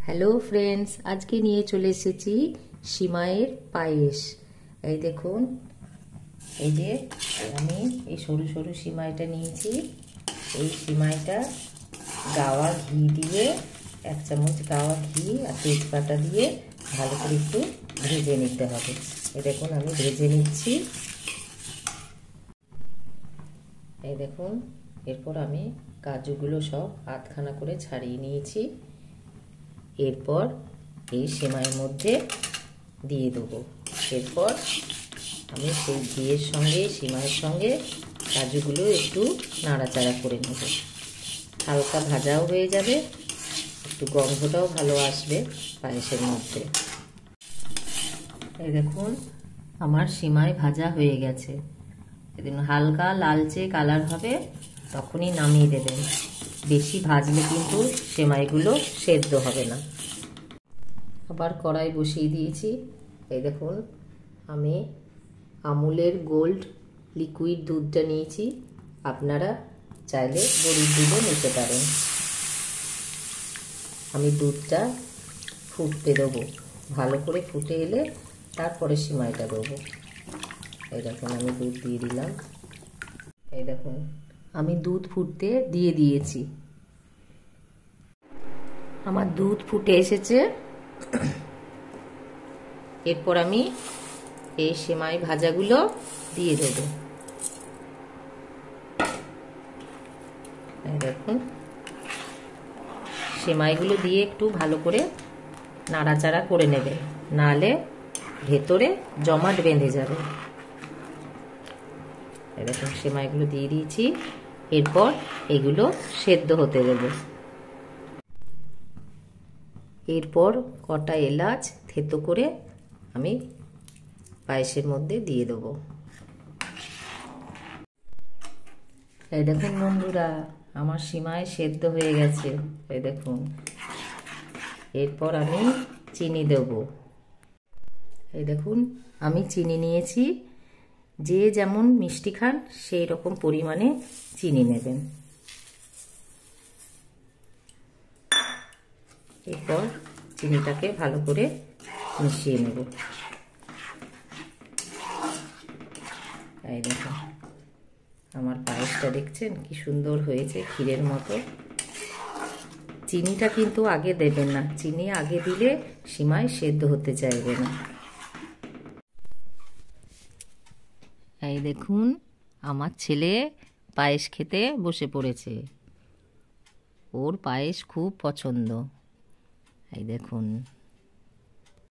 Hello friends, আজকে নিয়ে চলে এসেছি সিমাইয়ের পায়েস। এই দেখুন, এই যে আমি এই সরু সরু সিমাইটা নিয়েছি। এই সিমাইটা গাওয়া ঘি দিয়ে, 1 চামচ গাওয়া ঘি আর তেজপাতা দিয়ে ভালো করে একটু ভেজে নিতে হবে। এই দেখুন আমি ভেজে নিচ্ছি। এই দেখুন, এরপর আমি কাজুগুলো সব আধখানা করে ছাড়িয়ে নিয়েছি। এরপর এই সেমাইয়ের মধ্যে দিয়ে দেবো। এরপর আমি সেই ঘিয়ের সঙ্গে সিমাইয়ের সঙ্গে কাজুগুলো একটু নাড়াচাড়া করে নেব। হালকা ভাজাও হয়ে যাবে, একটু গন্ধটাও ভালো আসবে পায়েসের মধ্যে। এই দেখুন, আমার সিমাই ভাজা হয়ে গেছে। এদিন হালকা লালচে কালার হবে, তখনই নামিয়ে দেবেন। বেশি ভাজলে কিন্তু সেমাইগুলো সেদ্ধ হবে না। আবার কড়াই বসিয়ে দিয়েছি। এই দেখুন, আমি আমুলের গোল্ড লিকুইড দুধটা নিয়েছি। আপনারা চাইলে গরুর দুধও নিতে পারেন। আমি দুধটা ফুটতে দেবো, ভালো করে ফুটে এলে তারপরে সিমাইটা দেবো। এই দেখুন, আমি দুধ দিয়ে দিলাম। এই দেখুন, আমি দুধ ফুটতে দিয়ে দিয়েছি। আমার দুধ ফুটে এসেছে। এরপর আমি এই সেমাই ভাজাগুলো দিয়ে দেবো। দেখুন, সেমাইগুলো দিয়ে একটু ভালো করে নাড়াচাড়া করে নেবে, নাহলে ভেতরে জমাট বেঁধে যাবে। দেখুন, সেমাইগুলো দিয়ে দিয়েছি। এরপর এগুলো সেদ্ধ হতে দেবো। এরপর কটা এলাচ থেতো করে আমি পায়েসের মধ্যে দিয়ে দেবো। এই দেখুন বন্ধুরা, আমার সিমাই সেদ্ধ হয়ে গেছে। এই দেখুন, এরপর আমি চিনি দেব। এই দেখুন, আমি চিনি নিয়েছি। যে যেমন মিষ্টি খান সেই রকম পরিমাণে চিনি নেবেন। এরপর চিনিটাকে ভালো করে মিশিয়ে নেব। এই দেখুন, আমার পায়েসটা দেখছেন কি সুন্দর হয়েছে, ক্ষীরের মতো। চিনিটা কিন্তু আগে দেবেন না, চিনি আগে দিলে সিমাই সেদ্ধ হতে চাইবে না। এই দেখুন, আমার ছেলে পায়েস খেতে বসে পড়েছে। ওর পায়েস খুব পছন্দ। এই দেখুন।